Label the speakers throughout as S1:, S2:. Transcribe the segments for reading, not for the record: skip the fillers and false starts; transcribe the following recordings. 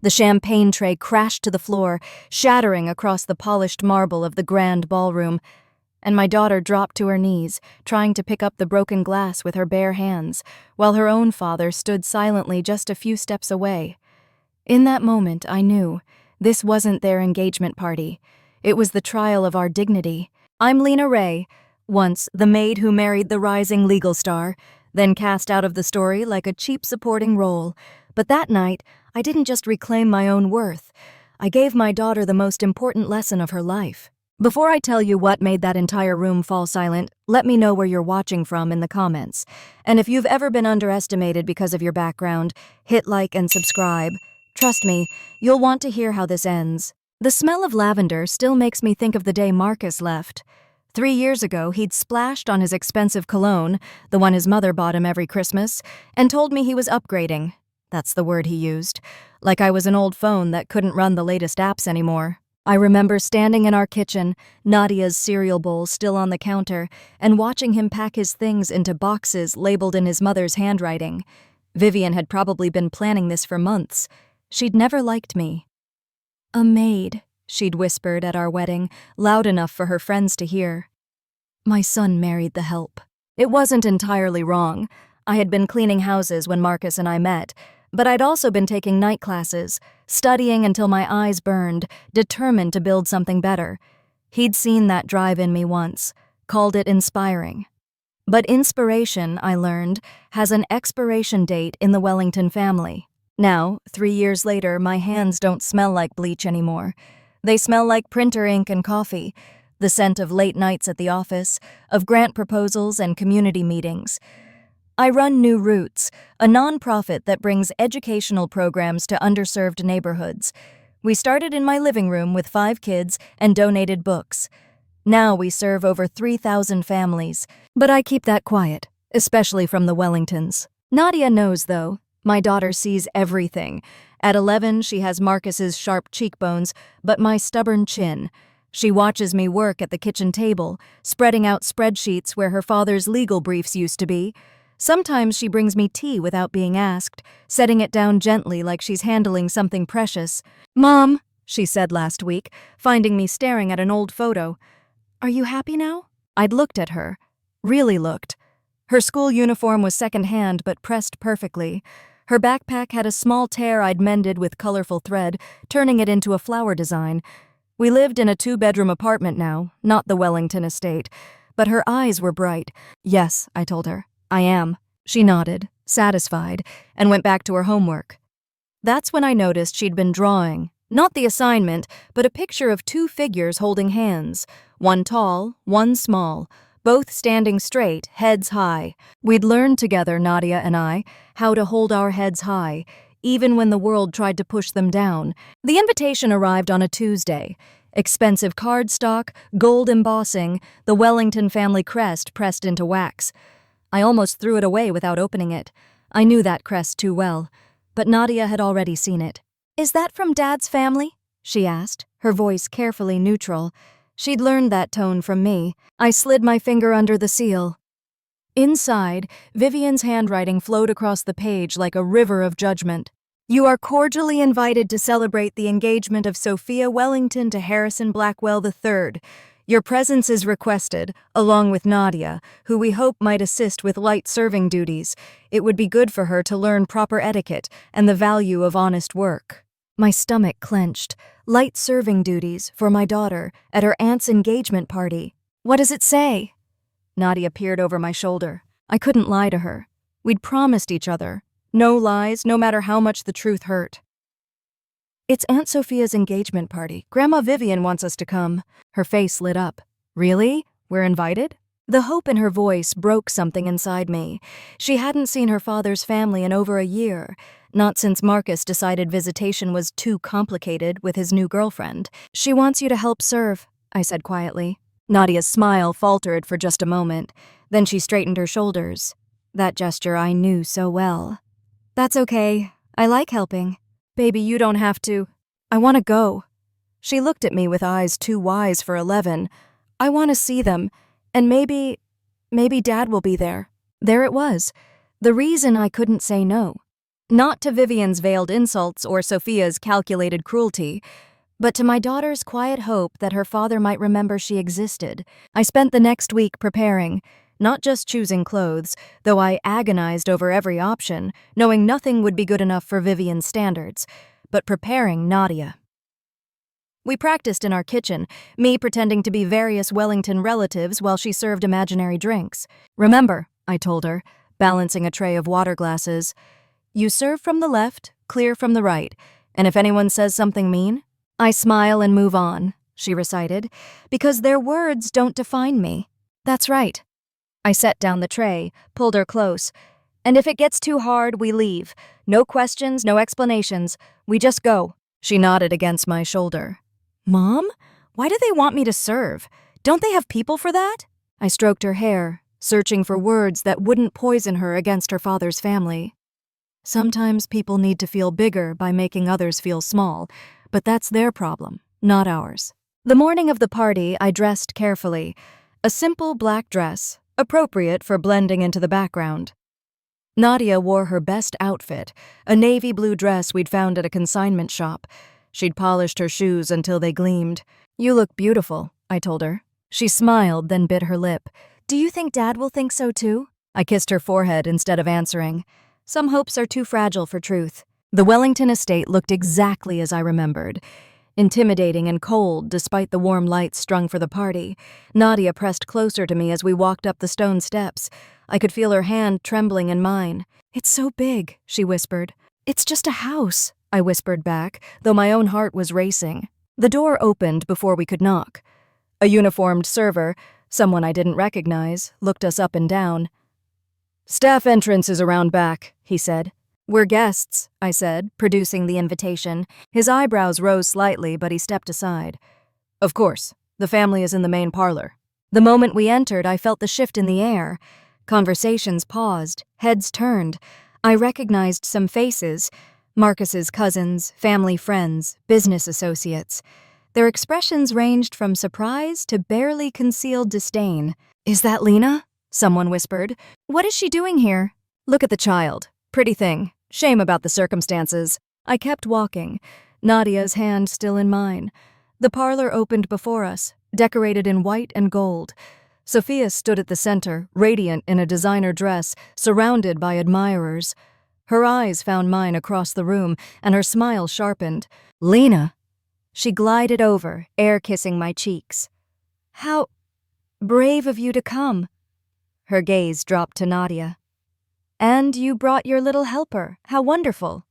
S1: The champagne tray crashed to the floor, shattering across the polished marble of the grand ballroom, and my daughter dropped to her knees, trying to pick up the broken glass with her bare hands, while her own father stood silently just a few steps away. In that moment, I knew this wasn't their engagement party. It was the trial of our dignity. I'm Lena Ray, once the maid who married the rising legal star, then cast out of the story like a cheap supporting role. But that night, I didn't just reclaim my own worth. I gave my daughter the most important lesson of her life. Before I tell you what made that entire room fall silent, let me know where you're watching from in the comments. And if you've ever been underestimated because of your background, hit like and subscribe. Trust me, you'll want to hear how this ends. The smell of lavender still makes me think of the day Marcus left. 3 years ago, he'd splashed on his expensive cologne, the one his mother bought him every Christmas, and told me he was upgrading. That's the word he used. Like I was an old phone that couldn't run the latest apps anymore. I remember standing in our kitchen, Nadia's cereal bowl still on the counter, and watching him pack his things into boxes labeled in his mother's handwriting. Vivian had probably been planning this for months. She'd never liked me. "A maid," she'd whispered at our wedding, loud enough for her friends to hear. My son married the help. It wasn't entirely wrong. I had been cleaning houses when Marcus and I met, but I'd also been taking night classes, studying until my eyes burned, determined to build something better. He'd seen that drive in me once, called it inspiring. But inspiration, I learned, has an expiration date in the Wellington family. Now, 3 years later, my hands don't smell like bleach anymore. They smell like printer ink and coffee, the scent of late nights at the office, of grant proposals and community meetings. I run New Roots, a nonprofit that brings educational programs to underserved neighborhoods. We started in my living room with 5 kids and donated books. Now we serve over 3,000 families, but I keep that quiet, especially from the Wellingtons. Nadia knows, though. My daughter sees everything. At 11, she has Marcus's sharp cheekbones, but my stubborn chin. She watches me work at the kitchen table, spreading out spreadsheets where her father's legal briefs used to be. Sometimes she brings me tea without being asked, setting it down gently like she's handling something precious. "Mom," she said last week, finding me staring at an old photo. "Are you happy now?" I'd looked at her. Really looked. Her school uniform was secondhand but pressed perfectly. Her backpack had a small tear I'd mended with colorful thread, turning it into a flower design. We lived in a 2-bedroom apartment now, not the Wellington estate. But her eyes were bright. "Yes," I told her. "I am." She nodded, satisfied, and went back to her homework. That's when I noticed she'd been drawing. Not the assignment, but a picture of 2 figures holding hands. One tall, one small, both standing straight, heads high. We'd learned together, Nadia and I, how to hold our heads high, even when the world tried to push them down. The invitation arrived on a Tuesday. Expensive cardstock, gold embossing, the Wellington family crest pressed into wax. I almost threw it away without opening it. I knew that crest too well, but Nadia had already seen it. "Is that from Dad's family?" she asked, her voice carefully neutral. She'd learned that tone from me. I slid my finger under the seal. Inside, Vivian's handwriting flowed across the page like a river of judgment. "You are cordially invited to celebrate the engagement of Sophia Wellington to Harrison Blackwell III. Your presence is requested, along with Nadia, who we hope might assist with light serving duties. It would be good for her to learn proper etiquette and the value of honest work." My stomach clenched. Light serving duties for my daughter at her aunt's engagement party. "What does it say?" Nadia peered over my shoulder. I couldn't lie to her. We'd promised each other. No lies, no matter how much the truth hurt. "It's Aunt Sophia's engagement party. Grandma Vivian wants us to come." Her face lit up. "Really? We're invited?" The hope in her voice broke something inside me. She hadn't seen her father's family in over a year, not since Marcus decided visitation was too complicated with his new girlfriend. "She wants you to help serve," I said quietly. Nadia's smile faltered for just a moment. Then she straightened her shoulders. That gesture I knew so well. "That's okay. I like helping. Baby, you don't have to. I want to go." She looked at me with eyes too wise for 11. "I want to see them, and maybe Dad will be there." There it was. The reason I couldn't say no. Not to Vivian's veiled insults or Sophia's calculated cruelty, but to my daughter's quiet hope that her father might remember she existed. I spent the next week preparing, not just choosing clothes, though I agonized over every option, knowing nothing would be good enough for Vivian's standards, but preparing Nadia. We practiced in our kitchen, me pretending to be various Wellington relatives while she served imaginary drinks. "Remember," I told her, balancing a tray of water glasses, "you serve from the left, clear from the right, and if anyone says something mean, I smile and move on," she recited, "because their words don't define me." "That's right." I set down the tray, pulled her close. "And if it gets too hard, we leave. No questions, no explanations. We just go." She nodded against my shoulder. "Mom? Why do they want me to serve? Don't they have people for that?" I stroked her hair, searching for words that wouldn't poison her against her father's family. "Sometimes people need to feel bigger by making others feel small, but that's their problem, not ours." The morning of the party, I dressed carefully. A simple black dress, appropriate for blending into the background. Nadia wore her best outfit, a navy blue dress we'd found at a consignment shop. She'd polished her shoes until they gleamed. "You look beautiful," I told her. She smiled, then bit her lip. "Do you think Dad will think so too?" I kissed her forehead instead of answering. Some hopes are too fragile for truth. The Wellington estate looked exactly as I remembered. Intimidating and cold despite the warm lights strung for the party. Nadia pressed closer to me as we walked up the stone steps. I could feel her hand trembling in mine. "It's so big," she whispered. "It's just a house," I whispered back, though my own heart was racing. The door opened before we could knock. A uniformed server, someone I didn't recognize, looked us up and down. "Staff entrance is around back," he said. "We're guests," I said, producing the invitation. His eyebrows rose slightly, but he stepped aside. "Of course. The family is in the main parlor." The moment we entered, I felt the shift in the air. Conversations paused, heads turned. I recognized some faces. Marcus's cousins, family friends, business associates. Their expressions ranged from surprise to barely concealed disdain. "Is that Lena?" someone whispered. "What is she doing here?" "Look at the child. Pretty thing. Shame about the circumstances." I kept walking, Nadia's hand still in mine. The parlor opened before us, decorated in white and gold. Sophia stood at the center, radiant in a designer dress, surrounded by admirers. Her eyes found mine across the room, and her smile sharpened. "Lena!" She glided over, air-kissing my cheeks. "How brave of you to come." Her gaze dropped to Nadia. "And you brought your little helper. How wonderful."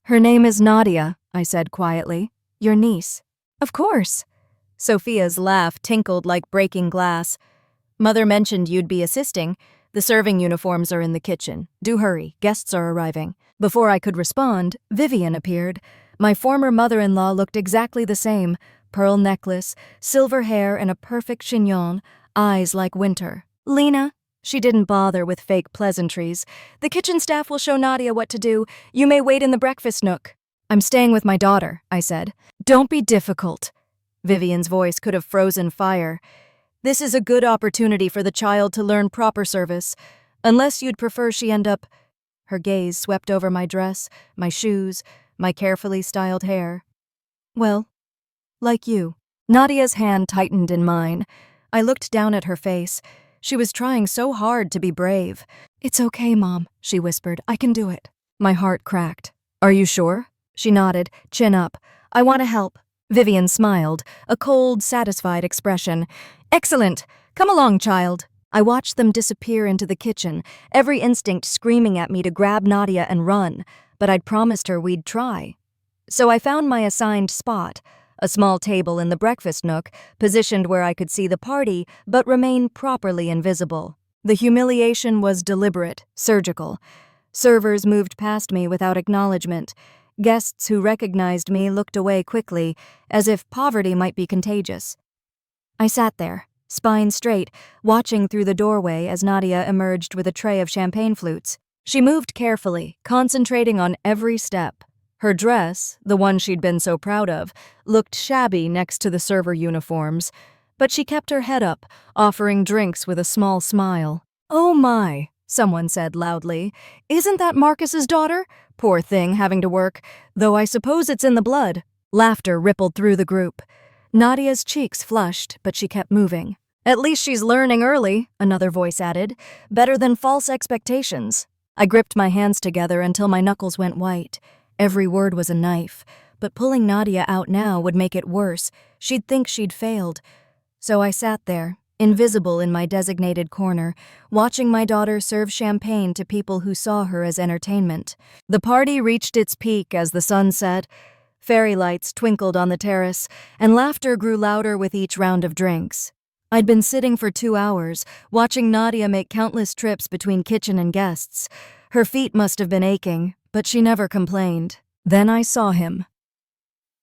S1: "Her name is Nadia," I said quietly. "Your niece." "Of course." Sophia's laugh tinkled like breaking glass. "Mother mentioned you'd be assisting. The serving uniforms are in the kitchen. Do hurry, guests are arriving." Before I could respond, Vivian appeared. My former mother-in-law looked exactly the same. Pearl necklace, silver hair, and a perfect chignon, eyes like winter. "Lena." She didn't bother with fake pleasantries. "The kitchen staff will show Nadia what to do. You may wait in the breakfast nook." "I'm staying with my daughter," I said. "Don't be difficult." Vivian's voice could have frozen fire. "This is a good opportunity for the child to learn proper service. Unless you'd prefer she end up—" Her gaze swept over my dress, my shoes, my carefully styled hair. "Well, like you." Nadia's hand tightened in mine. I looked down at her face. She was trying so hard to be brave. "It's okay, Mom," she whispered. "I can do it." My heart cracked. "Are you sure?" She nodded, chin up. "I want to help." Vivian smiled, a cold, satisfied expression. "Excellent! Come along, child." I watched them disappear into the kitchen, every instinct screaming at me to grab Nadia and run, but I'd promised her we'd try. So I found my assigned spot, a small table in the breakfast nook, positioned where I could see the party but remain properly invisible. The humiliation was deliberate, surgical. Servers moved past me without acknowledgement. Guests who recognized me looked away quickly, as if poverty might be contagious. I sat there, spine straight, watching through the doorway as Nadia emerged with a tray of champagne flutes. She moved carefully, concentrating on every step. Her dress, the one she'd been so proud of, looked shabby next to the server uniforms, but she kept her head up, offering drinks with a small smile. "Oh my," someone said loudly. "Isn't that Marcus's daughter? Poor thing, having to work, though I suppose it's in the blood. Laughter rippled through the group. Nadia's cheeks flushed, but she kept moving. At least she's learning early, another voice added. Better than false expectations. I gripped my hands together until my knuckles went white. Every word was a knife, but pulling Nadia out now would make it worse. She'd think she'd failed. So I sat there, invisible in my designated corner, watching my daughter serve champagne to people who saw her as entertainment. The party reached its peak as the sun set. Fairy lights twinkled on the terrace, and laughter grew louder with each round of drinks. I'd been sitting for 2 hours, watching Nadia make countless trips between kitchen and guests. Her feet must have been aching, but she never complained. Then I saw him.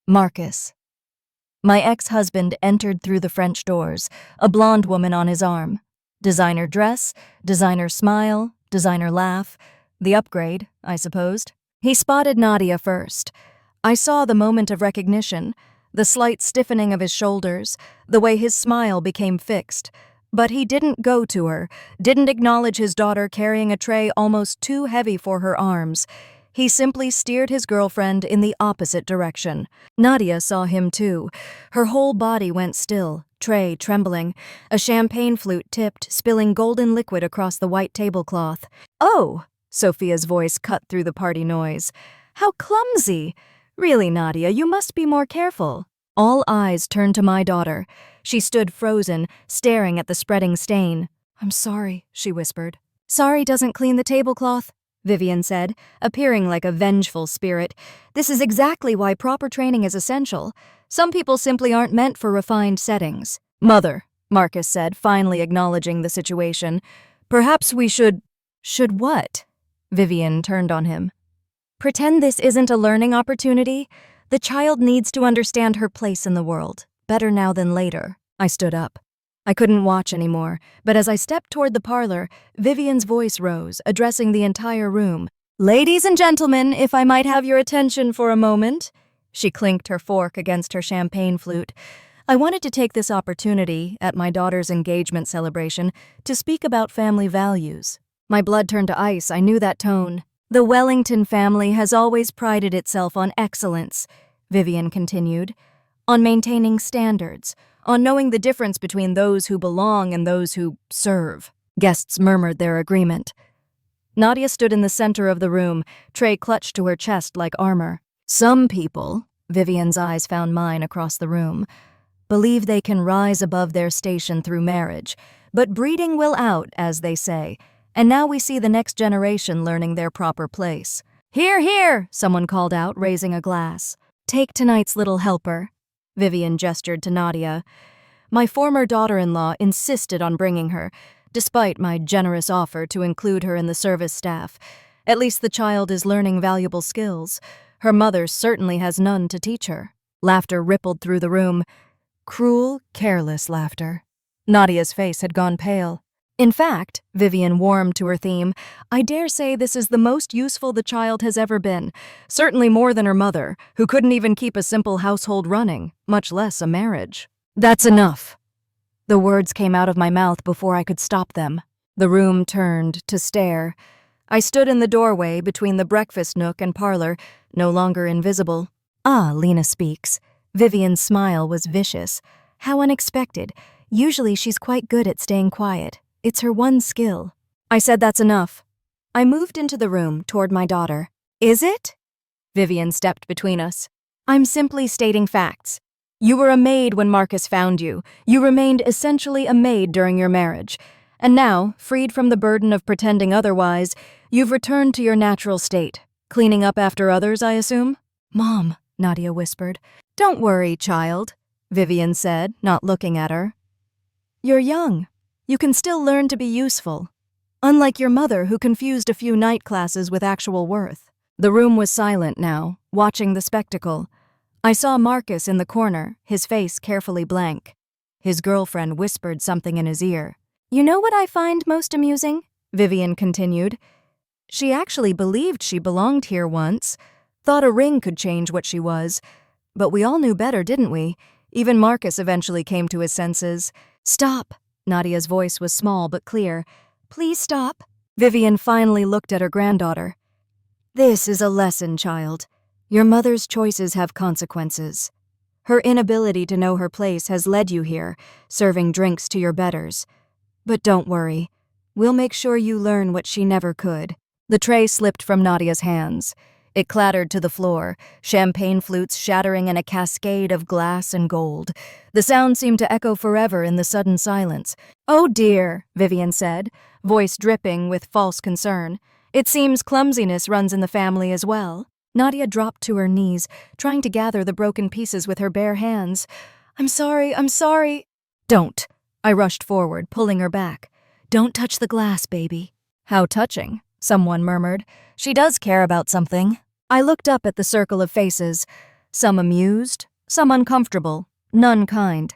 S1: Marcus. My ex-husband entered through the French doors, a blonde woman on his arm. Designer dress, designer smile, designer laugh. The upgrade, I supposed. He spotted Nadia first. I saw the moment of recognition, the slight stiffening of his shoulders, the way his smile became fixed. But he didn't go to her, didn't acknowledge his daughter carrying a tray almost too heavy for her arms. He simply steered his girlfriend in the opposite direction. Nadia saw him too. Her whole body went still, tray trembling. A champagne flute tipped, spilling golden liquid across the white tablecloth. "Oh!" Sophia's voice cut through the party noise. "How clumsy! Really, Nadia, you must be more careful." All eyes turned to my daughter. She stood frozen, staring at the spreading stain. "I'm sorry," she whispered. "Sorry doesn't clean the tablecloth," Vivian said, appearing like a vengeful spirit. "This is exactly why proper training is essential. Some people simply aren't meant for refined settings." "Mother," Marcus said, finally acknowledging the situation. "Perhaps we should—" "Should what?" Vivian turned on him. "Pretend this isn't a learning opportunity. The child needs to understand her place in the world. Better now than later." I stood up. I couldn't watch anymore, but as I stepped toward the parlor, Vivian's voice rose, addressing the entire room. "Ladies and gentlemen, if I might have your attention for a moment." She clinked her fork against her champagne flute. "I wanted to take this opportunity, at my daughter's engagement celebration, to speak about family values." My blood turned to ice. I knew that tone. "The Wellington family has always prided itself on excellence," Vivian continued, "on maintaining standards, on knowing the difference between those who belong and those who serve." Guests murmured their agreement. Nadia stood in the center of the room, tray clutched to her chest like armor. "Some people," Vivian's eyes found mine across the room, "believe they can rise above their station through marriage, but breeding will out, as they say. And now we see the next generation learning their proper place." "Hear, hear!" someone called out, raising a glass. "Take tonight's little helper." Vivian gestured to Nadia. My former daughter-in-law insisted on bringing her, despite my generous offer to include her in the service staff. At least the child is learning valuable skills. Her mother certainly has none to teach her. Laughter rippled through the room. Cruel, careless laughter. Nadia's face had gone pale. "In fact," Vivian warmed to her theme, "I dare say this is the most useful the child has ever been. Certainly more than her mother, who couldn't even keep a simple household running, much less a marriage." "That's enough." The words came out of my mouth before I could stop them. The room turned to stare. I stood in the doorway between the breakfast nook and parlor, no longer invisible. "Ah, Lena speaks." Vivian's smile was vicious. How unexpected. Usually she's quite good at staying quiet. It's her one skill. I said that's enough. I moved into the room toward my daughter. "Is it?" Vivian stepped between us. "I'm simply stating facts. You were a maid when Marcus found you. You remained essentially a maid during your marriage. And now, freed from the burden of pretending otherwise, you've returned to your natural state. Cleaning up after others, I assume?" "Mom," Nadia whispered. "Don't worry, child," Vivian said, not looking at her. "You're young. You can still learn to be useful. Unlike your mother, who confused a few night classes with actual worth." The room was silent now, watching the spectacle. I saw Marcus in the corner, his face carefully blank. His girlfriend whispered something in his ear. "You know what I find most amusing?" Vivian continued. "She actually believed she belonged here once, thought a ring could change what she was. But we all knew better, didn't we? Even Marcus eventually came to his senses." "Stop." Nadia's voice was small but clear. "Please stop." Vivian finally looked at her granddaughter. This is a lesson, child. Your mother's choices have consequences. Her inability to know her place has led you here, serving drinks to your betters. But don't worry. We'll make sure you learn what she never could. The tray slipped from Nadia's hands. It clattered to the floor, champagne flutes shattering in a cascade of glass and gold. The sound seemed to echo forever in the sudden silence. "Oh dear," Vivian said, voice dripping with false concern. "It seems clumsiness runs in the family as well." Nadia dropped to her knees, trying to gather the broken pieces with her bare hands. I'm sorry. Don't. I rushed forward, pulling her back. "Don't touch the glass, baby." "How touching," someone murmured. "She does care about something." I looked up at the circle of faces, some amused, some uncomfortable, none kind.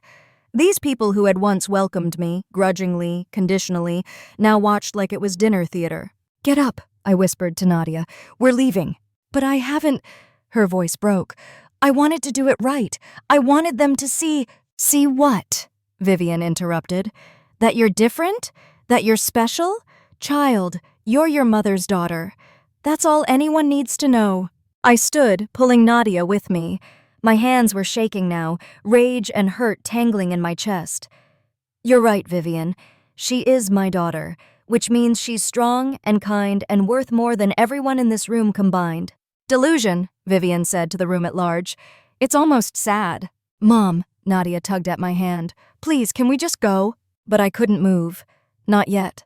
S1: These people who had once welcomed me, grudgingly, conditionally, now watched like it was dinner theater. "Get up," I whispered to Nadia. "We're leaving." "But I haven't—" Her voice broke. "I wanted to do it right. I wanted them to see—" "See what?" Vivian interrupted. "That you're different? That you're special? Child, you're your mother's daughter. That's all anyone needs to know." I stood, pulling Nadia with me. My hands were shaking now, rage and hurt tangling in my chest. "You're right, Vivian. She is my daughter, which means she's strong and kind and worth more than everyone in this room combined." "Delusion," Vivian said to the room at large. "It's almost sad." "Mom," Nadia tugged at my hand. "Please, can we just go?" But I couldn't move. Not yet.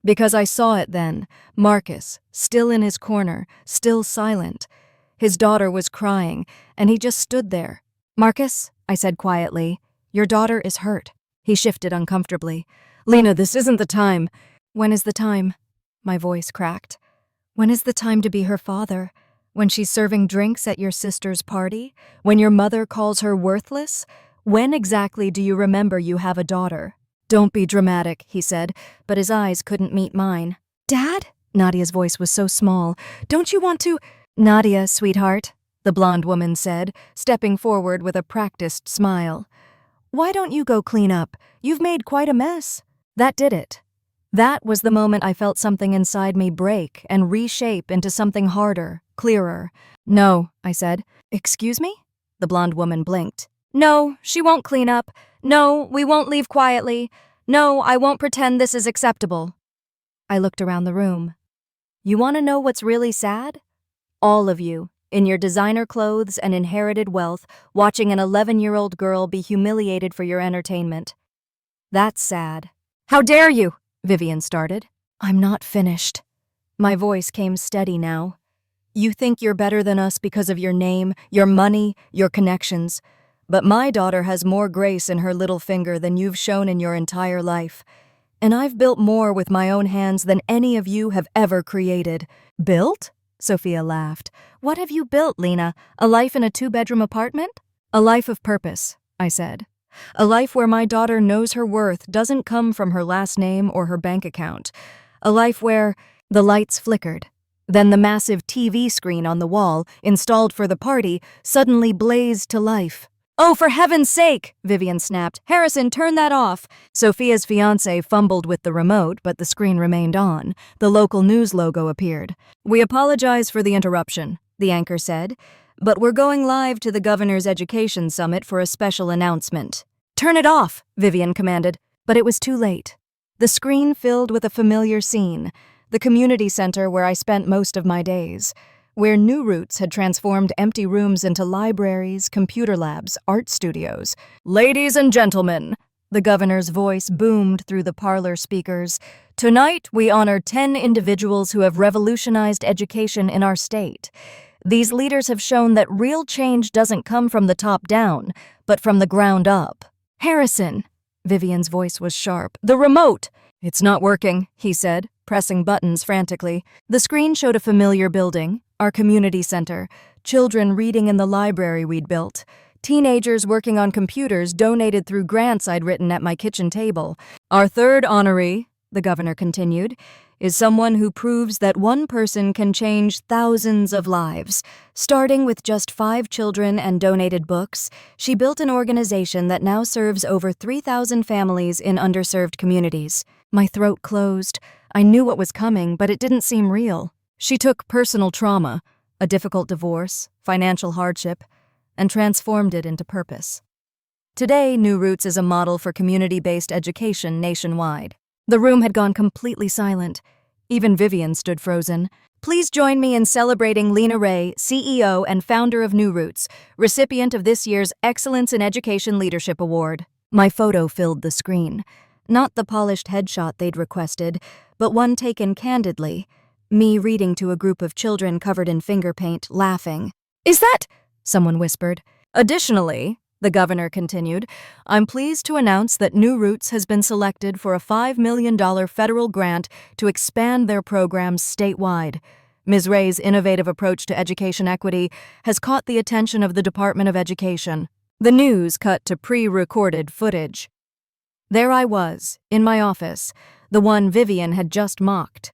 S1: Because I saw it then, Marcus, still in his corner, still silent. His daughter was crying, and he just stood there. "Marcus," I said quietly, "your daughter is hurt." He shifted uncomfortably. "Lena, this isn't the time." "When is the time?" My voice cracked. "When is the time to be her father? When she's serving drinks at your sister's party? When your mother calls her worthless? When exactly do you remember you have a daughter?" "Don't be dramatic," he said, but his eyes couldn't meet mine. "Dad?" Nadia's voice was so small. "Don't you want to—" "Nadia, sweetheart," the blonde woman said, stepping forward with a practiced smile. "Why don't you go clean up? You've made quite a mess." That did it. That was the moment I felt something inside me break and reshape into something harder, clearer. "No," I said. "Excuse me?" The blonde woman blinked. "No, she won't clean up. No, we won't leave quietly. No, I won't pretend this is acceptable." I looked around the room. You want to know what's really sad? All of you, in your designer clothes and inherited wealth, watching an 11-year-old girl be humiliated for your entertainment. That's sad. "How dare you?" Vivian started. "I'm not finished." My voice came steady now. "You think you're better than us because of your name, your money, your connections. But my daughter has more grace in her little finger than you've shown in your entire life. And I've built more with my own hands than any of you have ever created." "Built?" Sophia laughed. "What have you built, Lena? A life in a 2-bedroom apartment?" "A life of purpose," I said. "A life where my daughter knows her worth doesn't come from her last name or her bank account. A life where—" The lights flickered. Then the massive TV screen on the wall, installed for the party, suddenly blazed to life. "Oh, for heaven's sake!" Vivian snapped. "Harrison, turn that off!" Sophia's fiancé fumbled with the remote, but the screen remained on. The local news logo appeared. "We apologize for the interruption," the anchor said, "but we're going live to the Governor's Education Summit for a special announcement." "Turn it off!" Vivian commanded, but it was too late. The screen filled with a familiar scene, the community center where I spent most of my days, where New Roots had transformed empty rooms into libraries, computer labs, art studios. "Ladies and gentlemen," the governor's voice boomed through the parlor speakers, "tonight we honor 10 individuals who have revolutionized education in our state. These leaders have shown that real change doesn't come from the top down, but from the ground up." "Harrison," Vivian's voice was sharp. "The remote!" "It's not working," he said, pressing buttons frantically. The screen showed a familiar building, our community center, children reading in the library we'd built, teenagers working on computers donated through grants I'd written at my kitchen table. "Our third honoree," the governor continued, "is someone who proves that one person can change thousands of lives. Starting with just 5 children and donated books, she built an organization that now serves over 3,000 families in underserved communities." My throat closed. I knew what was coming, but it didn't seem real. She took personal trauma, a difficult divorce, financial hardship, and transformed it into purpose. Today, New Roots is a model for community-based education nationwide. The room had gone completely silent. Even Vivian stood frozen. Please join me in celebrating Lena Ray, CEO and founder of New Roots, recipient of this year's Excellence in Education Leadership Award. My photo filled the screen. Not the polished headshot they'd requested, but one taken candidly. Me reading to a group of children covered in finger paint, laughing. "Is that?" someone whispered. "Additionally," the governor continued, "I'm pleased to announce that New Roots has been selected for a $5 million federal grant to expand their programs statewide. Ms. Ray's innovative approach to education equity has caught the attention of the Department of Education." The news cut to pre-recorded footage. There I was, in my office, the one Vivian had just mocked,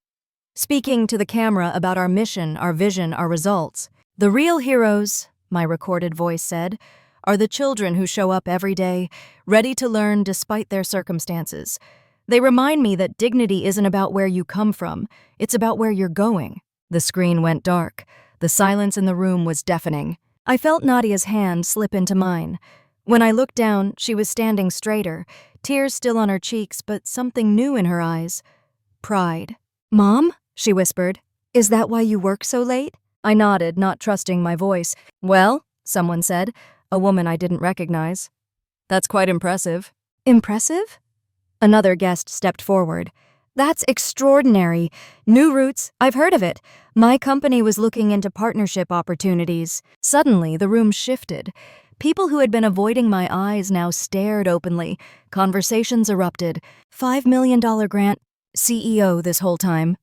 S1: speaking to the camera about our mission, our vision, our results. "The real heroes," my recorded voice said, "are the children who show up every day, ready to learn despite their circumstances. They remind me that dignity isn't about where you come from, it's about where you're going." The screen went dark. The silence in the room was deafening. I felt Nadia's hand slip into mine. When I looked down, she was standing straighter, tears still on her cheeks, but something new in her eyes. Pride. "Mom?" she whispered. "Is that why you work so late?" I nodded, not trusting my voice. "Well," someone said, a woman I didn't recognize. "That's quite impressive." "Impressive?" Another guest stepped forward. "That's extraordinary. New Roots, I've heard of it. My company was looking into partnership opportunities." Suddenly, the room shifted. People who had been avoiding my eyes now stared openly. Conversations erupted. $5 million grant. CEO this whole time.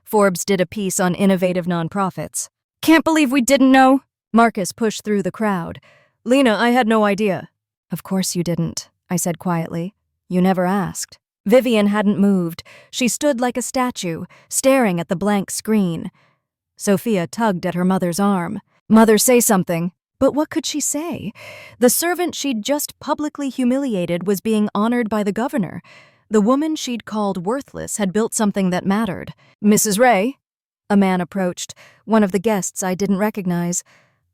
S1: Forbes did a piece on innovative nonprofits. "Can't believe we didn't know." Marcus pushed through the crowd. "Lena, I had no idea." "Of course you didn't," I said quietly. "You never asked." Vivian hadn't moved. She stood like a statue, staring at the blank screen. Sophia tugged at her mother's arm. "Mother, say something." But what could she say? The servant she'd just publicly humiliated was being honored by the governor. The woman she'd called worthless had built something that mattered. "Mrs. Ray?" A man approached, one of the guests I didn't recognize.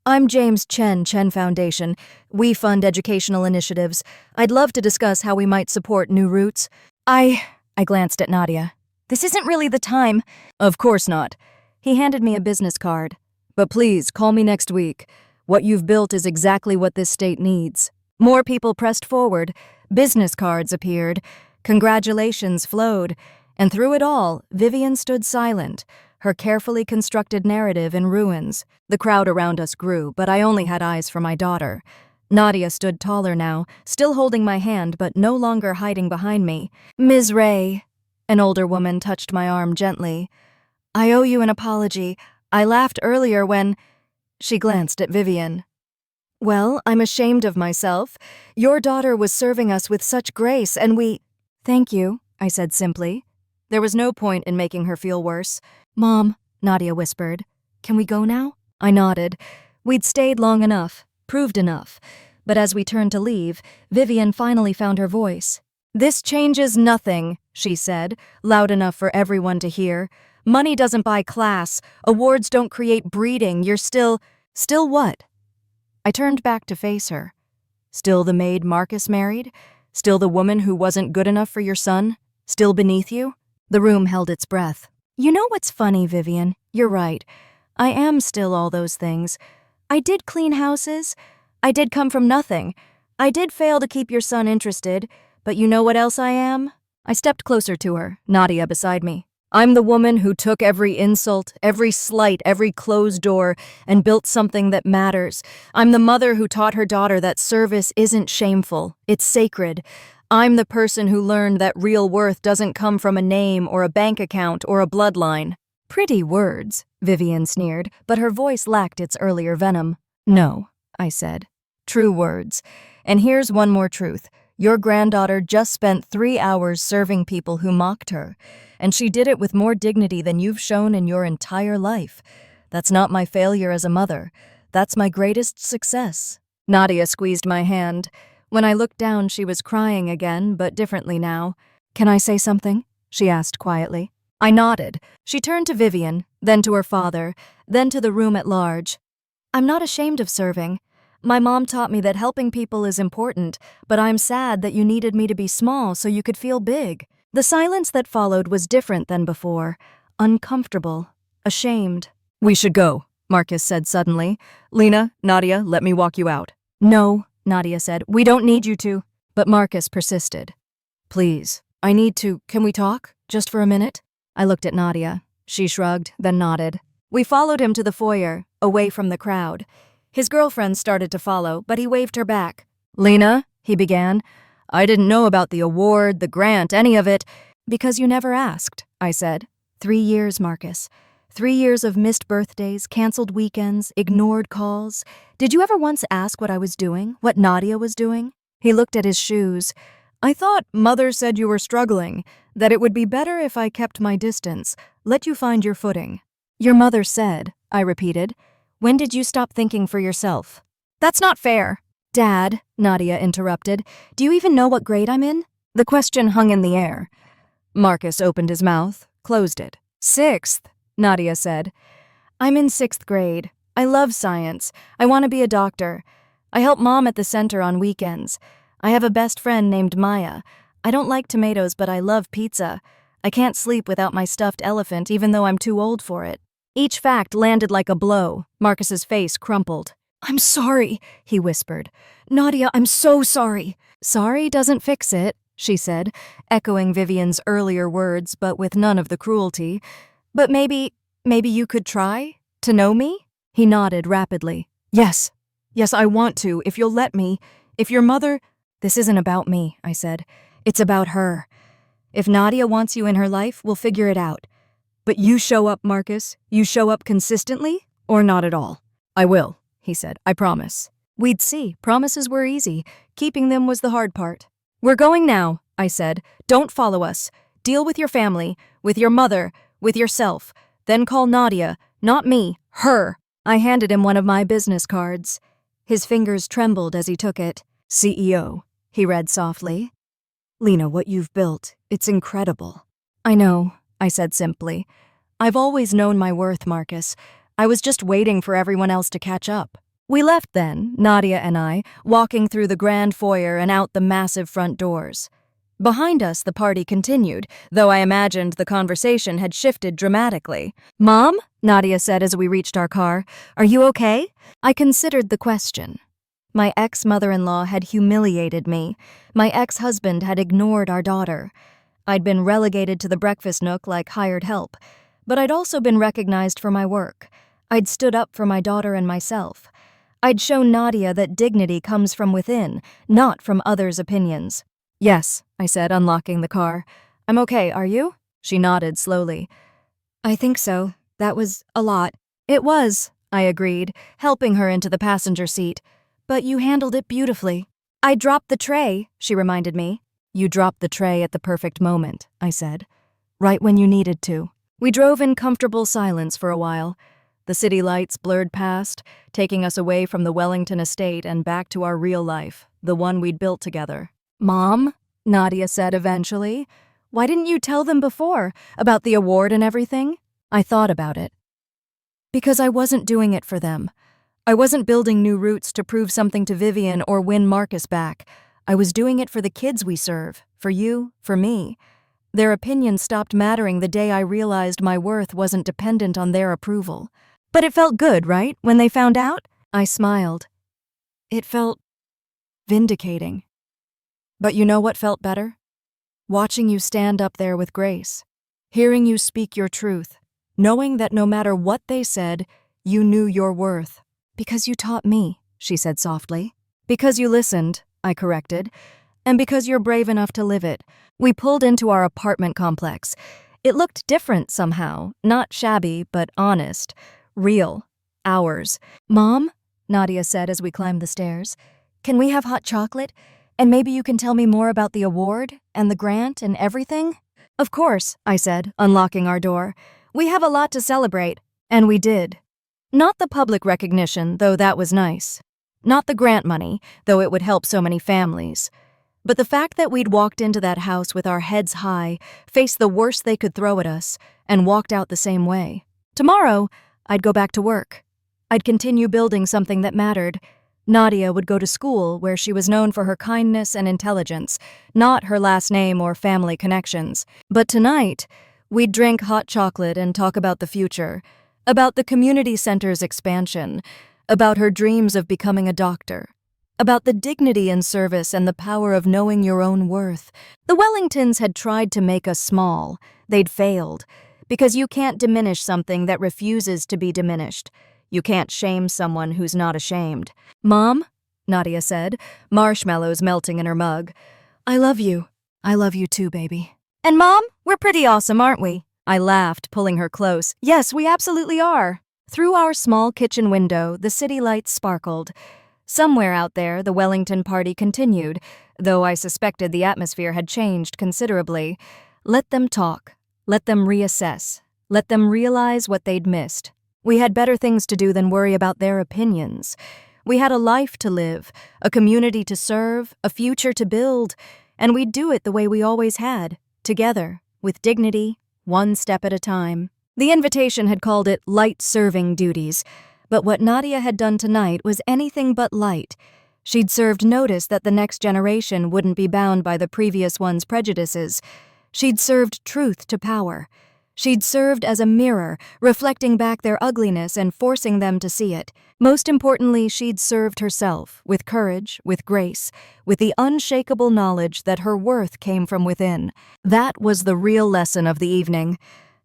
S1: "I'm James Chen Foundation. We fund educational initiatives. I'd love to discuss how we might support New Roots." I glanced at Nadia. "This isn't really the time." "Of course not." He handed me a business card. "But please, call me next week. What you've built is exactly what this state needs." More people pressed forward. Business cards appeared. Congratulations flowed. And through it all, Vivian stood silent, her carefully constructed narrative in ruins. The crowd around us grew, but I only had eyes for my daughter. Nadia stood taller now, still holding my hand but no longer hiding behind me. "Ms. Ray," an older woman touched my arm gently. "I owe you an apology. I laughed earlier when—" She glanced at Vivian. "Well, I'm ashamed of myself. Your daughter was serving us with such grace and we—" "Thank you," I said simply. There was no point in making her feel worse. "Mom," Nadia whispered, "can we go now?" I nodded. We'd stayed long enough, proved enough. But as we turned to leave, Vivian finally found her voice. "This changes nothing," she said, loud enough for everyone to hear. "Money doesn't buy class. Awards don't create breeding. You're still—" "Still what?" I turned back to face her. "Still the maid Marcus married? Still the woman who wasn't good enough for your son? Still beneath you?" The room held its breath. "You know what's funny, Vivian? You're right. I am still all those things. I did clean houses. I did come from nothing. I did fail to keep your son interested. But you know what else I am?" I stepped closer to her, Nadia beside me. "I'm the woman who took every insult, every slight, every closed door, and built something that matters. I'm the mother who taught her daughter that service isn't shameful, it's sacred. I'm the person who learned that real worth doesn't come from a name or a bank account or a bloodline." "Pretty words," Vivian sneered, but her voice lacked its earlier venom. "No," I said. "True words. And here's one more truth. Your granddaughter just spent 3 hours serving people who mocked her, and she did it with more dignity than you've shown in your entire life. That's not my failure as a mother. That's my greatest success." Nadia squeezed my hand. When I looked down, she was crying again, but differently now. "Can I say something?" she asked quietly. I nodded. She turned to Vivian. then to her father, then to the room at large. I'm not ashamed of serving. My mom taught me that helping people is important, but I'm sad that you needed me to be small so you could feel big. The silence that followed was different than before. Uncomfortable. Ashamed. We should go, Marcus said suddenly. Lena, Nadia, let me walk you out. No, Nadia said. We don't need you to. But Marcus persisted. Please, I need to. Can we talk? Just for a minute? I looked at Nadia. She shrugged, then nodded. We followed him to the foyer, away from the crowd. His girlfriend started to follow, but he waved her back. Lena, he began. I didn't know about the award, the grant, any of it. Because you never asked, I said. 3 years, Marcus. 3 years of missed birthdays, canceled weekends, ignored calls. Did you ever once ask what I was doing, what Nadia was doing? He looked at his shoes. I thought Mother said you were struggling, that it would be better if I kept my distance, let you find your footing. Your mother said, I repeated. When did you stop thinking for yourself? That's not fair. Dad, Nadia interrupted, do you even know what grade I'm in? The question hung in the air. Marcus opened his mouth, closed it. 6th, Nadia said. I'm in 6th grade. I love science. I want to be a doctor. I help Mom at the center on weekends. I have a best friend named Maya. I don't like tomatoes, but I love pizza. I can't sleep without my stuffed elephant, even though I'm too old for it. Each fact landed like a blow. Marcus's face crumpled. I'm sorry, he whispered. Nadia, I'm so sorry. Sorry doesn't fix it, she said, echoing Vivian's earlier words, but with none of the cruelty. But maybe you could try to know me? He nodded rapidly. Yes, I want to, if you'll let me. If your mother... This isn't about me, I said. It's about her. If Nadia wants you in her life, we'll figure it out. But you show up, Marcus. You show up consistently, or not at all. I will, he said. I promise. We'd see. Promises were easy. Keeping them was the hard part. We're going now, I said. Don't follow us. Deal with your family, with your mother, with yourself. Then call Nadia, not me, her. I handed him one of my business cards. His fingers trembled as he took it. CEO, he read softly. Lena, what you've built, it's incredible. I know, I said simply. I've always known my worth, Marcus. I was just waiting for everyone else to catch up. We left then, Nadia and I, walking through the grand foyer and out the massive front doors. Behind us, the party continued, though I imagined the conversation had shifted dramatically. Mom, Nadia said as we reached our car, are you okay? I considered the question. My ex-mother-in-law had humiliated me. My ex-husband had ignored our daughter. I'd been relegated to the breakfast nook like hired help, but I'd also been recognized for my work. I'd stood up for my daughter and myself. I'd shown Nadia that dignity comes from within, not from others' opinions. Yes, I said, unlocking the car. I'm okay, are you? She nodded slowly. I think so. That was a lot. It was, I agreed, helping her into the passenger seat. But you handled it beautifully. I dropped the tray, she reminded me. You dropped the tray at the perfect moment, I said. Right when you needed to. We drove in comfortable silence for a while. The city lights blurred past, taking us away from the Wellington estate and back to our real life, the one we'd built together. Mom, Nadia said eventually, why didn't you tell them before, about the award and everything? I thought about it. Because I wasn't doing it for them. I wasn't building new routes to prove something to Vivian or win Marcus back. I was doing it for the kids we serve, for you, for me. Their opinions stopped mattering the day I realized my worth wasn't dependent on their approval. But it felt good, right, when they found out? I smiled. It felt vindicating. But you know what felt better? Watching you stand up there with grace. Hearing you speak your truth. Knowing that no matter what they said, you knew your worth. Because you taught me, she said softly. Because you listened, I corrected. And because you're brave enough to live it. We pulled into our apartment complex. It looked different somehow, not shabby, but honest. Real. Ours. Mom, Nadia said as we climbed the stairs, can we have hot chocolate? And maybe you can tell me more about the award and the grant and everything? Of course, I said, unlocking our door. We have a lot to celebrate. And we did. Not the public recognition, though that was nice. Not the grant money, though it would help so many families. But the fact that we'd walked into that house with our heads high, faced the worst they could throw at us, and walked out the same way. Tomorrow, I'd go back to work. I'd continue building something that mattered. Nadia would go to school where she was known for her kindness and intelligence, not her last name or family connections. But tonight, we'd drink hot chocolate and talk about the future, about the community center's expansion, about her dreams of becoming a doctor, about the dignity in service and the power of knowing your own worth. The Wellingtons had tried to make us small. They'd failed. Because you can't diminish something that refuses to be diminished. You can't shame someone who's not ashamed. "Mom," Nadia said, marshmallows melting in her mug. "I love you. I love you too, baby." "And Mom, we're pretty awesome, aren't we?" I laughed, pulling her close. "Yes, we absolutely are." Through our small kitchen window, the city lights sparkled. Somewhere out there, the Wellington party continued, though I suspected the atmosphere had changed considerably. Let them talk. Let them reassess. Let them realize what they'd missed. We had better things to do than worry about their opinions. We had a life to live, a community to serve, a future to build, and we'd do it the way we always had, together, with dignity, one step at a time. The invitation had called it light serving duties, but what Nadia had done tonight was anything but light. She'd served notice that the next generation wouldn't be bound by the previous one's prejudices. She'd served truth to power. She'd served as a mirror, reflecting back their ugliness and forcing them to see it. Most importantly, she'd served herself, with courage, with grace, with the unshakable knowledge that her worth came from within. That was the real lesson of the evening.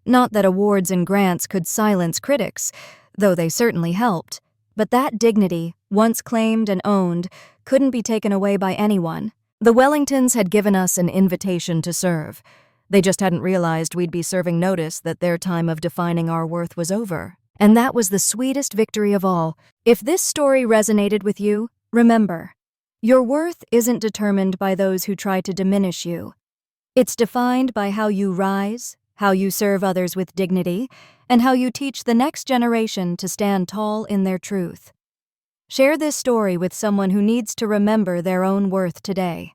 S1: Not that awards and grants could silence critics, though they certainly helped, but that dignity, once claimed and owned, couldn't be taken away by anyone. The Wellingtons had given us an invitation to serve. They just hadn't realized we'd be serving notice that their time of defining our worth was over. And that was the sweetest victory of all. If this story resonated with you, remember, your worth isn't determined by those who try to diminish you. It's defined by how you rise, how you serve others with dignity, and how you teach the next generation to stand tall in their truth. Share this story with someone who needs to remember their own worth today.